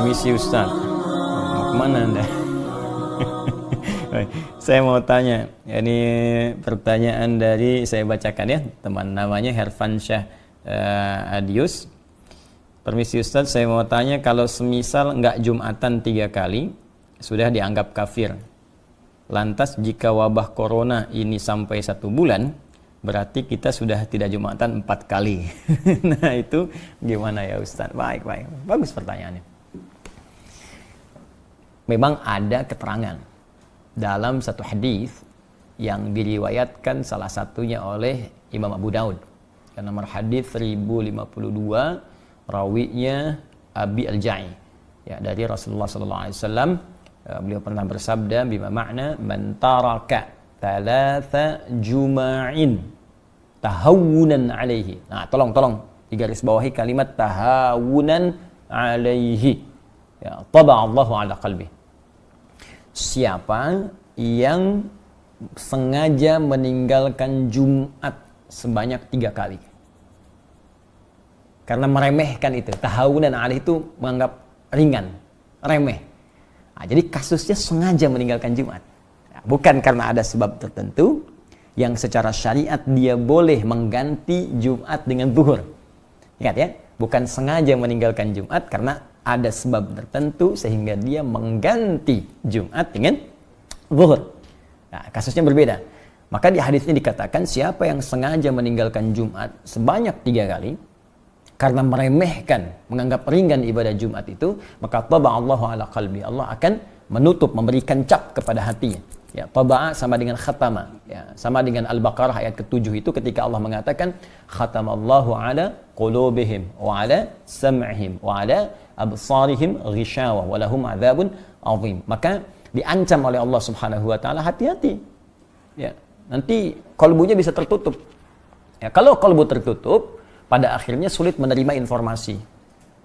Permisi Ustaz, mau kemana Anda? Saya mau tanya, ini pertanyaan dari, saya bacakan ya, teman namanya Herfansyah Adius. Permisi Ustaz, saya mau tanya, kalau semisal nggak Jumatan 3 kali, sudah dianggap kafir. Lantas jika wabah corona ini sampai 1 bulan, berarti kita sudah tidak Jumatan 4 kali. Nah itu gimana ya Ustaz? Baik, bagus pertanyaannya. Memang ada keterangan dalam satu hadis yang diriwayatkan salah satunya oleh Imam Abu Daud. Nomor hadis 1052, rawinya Abi Al-Ja'i. Ya, dari Rasulullah sallallahu alaihi wasallam, beliau pernah bersabda, bima makna man taraka thalatha juma'in tahawunan alaihi. Nah, tolong digaris bawahi kalimat tahawunan alaihi. Ya, taba Allahu ala qalbi. Siapa yang sengaja meninggalkan Jumat sebanyak 3 kali karena meremehkan itu, tahawunan alaihi itu menganggap ringan, remeh. Nah, jadi kasusnya sengaja meninggalkan Jumat. Nah, bukan karena ada sebab tertentu yang secara syariat dia boleh mengganti Jumat dengan zuhur. Ingat ya, bukan sengaja meninggalkan Jumat karena ada sebab tertentu sehingga dia mengganti Jumat dengan zuhur. Nah, kasusnya berbeda. Maka di hadis ini dikatakan siapa yang sengaja meninggalkan Jumat sebanyak 3 kali karena meremehkan, menganggap ringan ibadah Jumat itu, maka taba'allahu ala qalbi. Allah akan menutup, memberikan cap kepada hatinya. Ya, taba'a sama dengan khatama. Ya, sama dengan Al-Baqarah ayat ke-7 itu ketika Allah mengatakan khatamallahu ala qulubihim wa ala sam'ihim wa ala absarihim ghishawa wa lahum adzabun azim. Maka diancam oleh Allah Subhanahu wa taala, hati-hati. Ya, nanti kalbunya bisa tertutup. Ya, kalau kalbu tertutup, pada akhirnya sulit menerima informasi.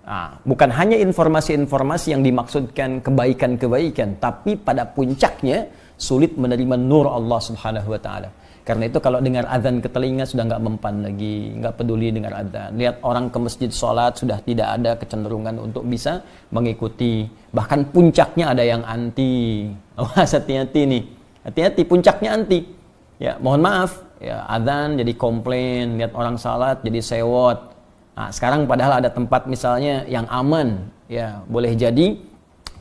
Nah, bukan hanya informasi-informasi yang dimaksudkan kebaikan-kebaikan, tapi pada puncaknya sulit menerima nur Allah Subhanahu wa taala. Karena itu kalau dengar azan ke telinga sudah nggak mempan lagi, nggak peduli dengar azan. Lihat orang ke masjid sholat sudah tidak ada kecenderungan untuk bisa mengikuti. Bahkan puncaknya ada yang anti. Awas, hati-hati nih. Hati-hati, puncaknya anti. Ya, mohon maaf, ya, azan jadi komplain, lihat orang sholat jadi sewot. Nah, sekarang padahal ada tempat misalnya yang aman, ya, boleh jadi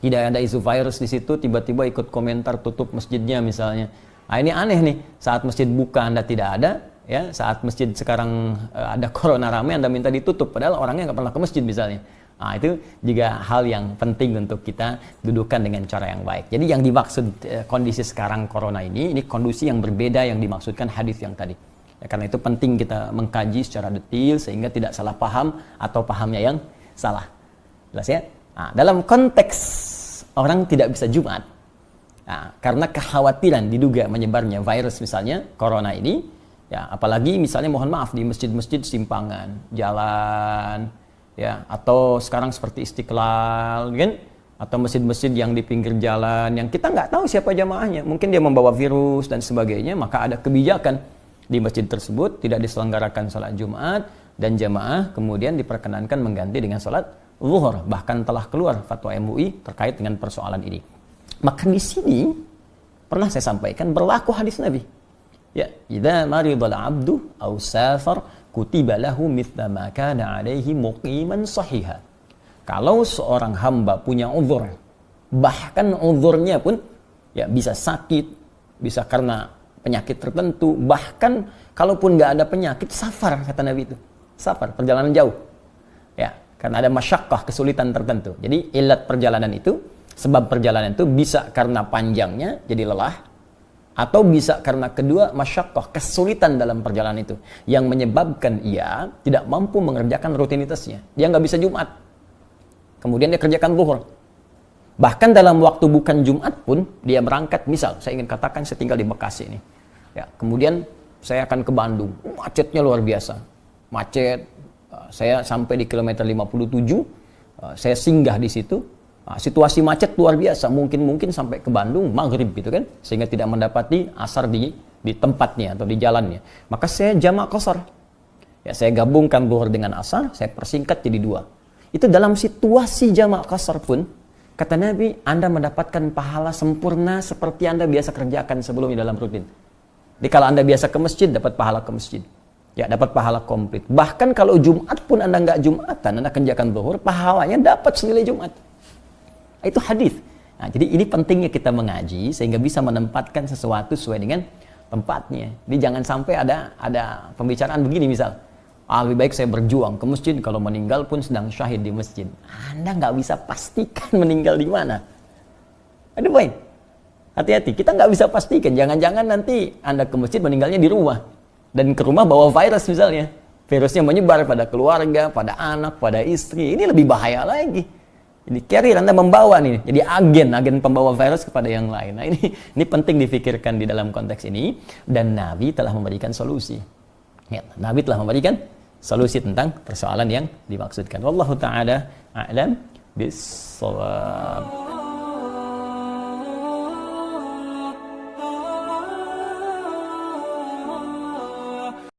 tidak ada isu virus di situ, tiba-tiba ikut komentar tutup masjidnya misalnya. Nah, ini aneh nih, saat masjid buka Anda tidak ada, ya, saat masjid sekarang ada corona ramai Anda minta ditutup, padahal orangnya nggak pernah ke masjid misalnya. Nah, itu juga hal yang penting untuk kita dudukan dengan cara yang baik. Jadi yang dimaksud kondisi sekarang corona ini kondisi yang berbeda yang dimaksudkan hadis yang tadi. Ya, karena itu penting kita mengkaji secara detail sehingga tidak salah paham atau pahamnya yang salah. Jelas ya? Nah, dalam konteks orang tidak bisa Jumat, nah, karena kekhawatiran diduga menyebarnya virus misalnya corona ini, ya, apalagi misalnya mohon maaf di masjid-masjid simpangan, jalan, ya, atau sekarang seperti Istiqlal, kan? Atau masjid-masjid yang di pinggir jalan yang kita nggak tahu siapa jamaahnya, mungkin dia membawa virus dan sebagainya, maka ada kebijakan di masjid tersebut tidak diselenggarakan sholat Jumat dan jamaah kemudian diperkenankan mengganti dengan sholat zuhur. Bahkan telah keluar fatwa MUI terkait dengan persoalan ini. Maka di sini pernah saya sampaikan berlaku hadis Nabi. Ya, idza maridal 'abdu aw safar kutiba lahu mithla ma kana 'alaihi muqiman sahiha. Kalau seorang hamba punya uzur, bahkan uzurnya pun ya bisa sakit, bisa karena penyakit tertentu, bahkan kalaupun nggak ada penyakit, safar kata Nabi itu. Safar, perjalanan jauh. Ya, karena ada masyaqqah, kesulitan tertentu. Jadi ilat perjalanan itu, sebab perjalanan itu bisa karena panjangnya jadi lelah, atau bisa karena kedua masyaqqah, kesulitan dalam perjalanan itu yang menyebabkan ia tidak mampu mengerjakan rutinitasnya. Dia nggak bisa Jumat. Kemudian dia kerjakan zuhur. Bahkan dalam waktu bukan Jumat pun dia berangkat, misal saya ingin katakan saya tinggal di Bekasi ini. Ya, kemudian saya akan ke Bandung. Macetnya luar biasa. Macet. Saya sampai di kilometer 57, saya singgah di situ. Nah, situasi macet luar biasa, mungkin sampai ke Bandung maghrib gitu kan, sehingga tidak mendapati asar di tempatnya atau di jalannya. Maka saya jamak qashar. Ya, saya gabungkan zuhur dengan asar, saya persingkat jadi 2. Itu dalam situasi jamak qasar pun, kata Nabi, Anda mendapatkan pahala sempurna seperti Anda biasa kerjakan sebelumnya dalam rutin. Jadi kalau Anda biasa ke masjid, dapat pahala ke masjid. Ya, dapat pahala komplit. Bahkan kalau Jumat pun Anda nggak Jumatan, Anda kerjakan zuhur, pahalanya dapat senilai Jumat. Itu hadis. Nah, jadi ini pentingnya kita mengaji sehingga bisa menempatkan sesuatu sesuai dengan tempatnya. Jadi jangan sampai ada pembicaraan begini misal. Lebih baik saya berjuang ke masjid kalau meninggal pun sedang syahid di masjid. Anda nggak bisa pastikan meninggal di mana. Ada poin. Hati-hati, kita nggak bisa pastikan. Jangan-jangan nanti Anda ke masjid meninggalnya di rumah. Dan ke rumah bawa virus misalnya. Virusnya menyebar pada keluarga, pada anak, pada istri. Ini lebih bahaya lagi. Jadi carrier Anda membawa nih. Jadi agen pembawa virus kepada yang lain. Nah ini penting difikirkan di dalam konteks ini. Dan Nabi telah memberikan solusi. Ya, Nabi telah memberikan solusi tentang persoalan yang dimaksudkan. Wallahu ta'ala a'lam bis-shawab.